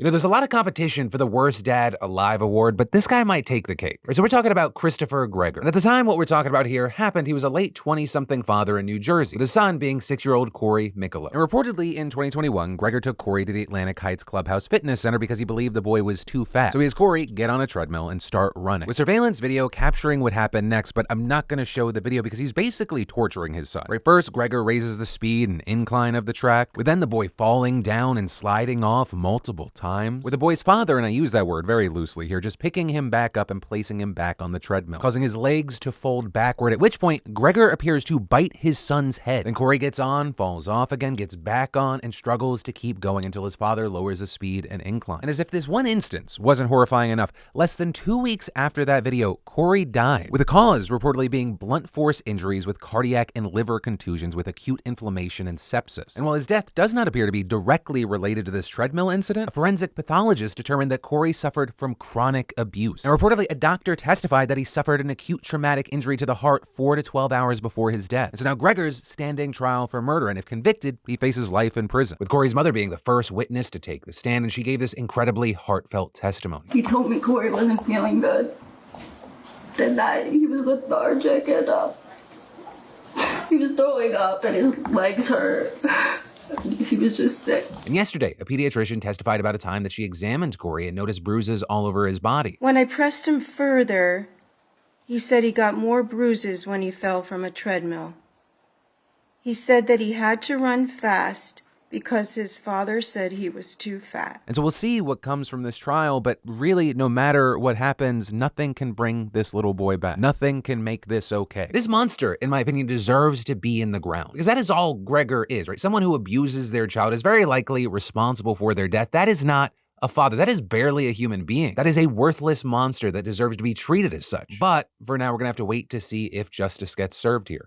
You know, there's a lot of competition for the Worst Dad Alive award, but this guy might take the cake. So we're talking about Christopher Gregor. And at the time what we're talking about here happened, he was a late 20-something father in New Jersey, with his son being 6-year-old Cory Micolo. And reportedly in 2021, Gregor took Cory to the Atlantic Heights Clubhouse Fitness Center because he believed the boy was too fat. So he has Cory get on a treadmill and start running, with surveillance video capturing what happened next, but I'm not going to show the video because he's basically torturing his son. Right, first, Gregor raises the speed and incline of the track, with then the boy falling down and sliding off multiple times, with the boy's father, and I use that word very loosely here, just picking him back up and placing him back on the treadmill, causing his legs to fold backward, at which point Gregor appears to bite his son's head. Then Cory gets on, falls off again, gets back on, and struggles to keep going until his father lowers the speed and incline. And as if this one instance wasn't horrifying enough, less than 2 weeks after that video, Cory died, with the cause reportedly being blunt force injuries with cardiac and liver contusions with acute inflammation and sepsis. And while his death does not appear to be directly related to this treadmill incident, a forensic pathologist determined that Cory suffered from chronic abuse. And reportedly, a doctor testified that he suffered an acute traumatic injury to the heart 4 to 12 hours before his death. And so now Gregor's standing trial for murder, and if convicted, he faces life in prison, with Cory's mother being the first witness to take the stand, and she gave this incredibly heartfelt testimony. He told me Cory wasn't feeling good, that he was lethargic, and he was throwing up and his legs hurt. He was just sick. And yesterday, a pediatrician testified about a time that she examined Cory and noticed bruises all over his body. When I pressed him further, he said he got more bruises when he fell from a treadmill. He said that he had to run fast because his father said he was too fat. And so we'll see what comes from this trial, but really, no matter what happens, nothing can bring this little boy back. Nothing can make this okay. This monster, in my opinion, deserves to be in the ground, because that is all Gregor is, right? Someone who abuses their child is very likely responsible for their death. That is not a father. That is barely a human being. That is a worthless monster that deserves to be treated as such. But for now, we're gonna have to wait to see if justice gets served here.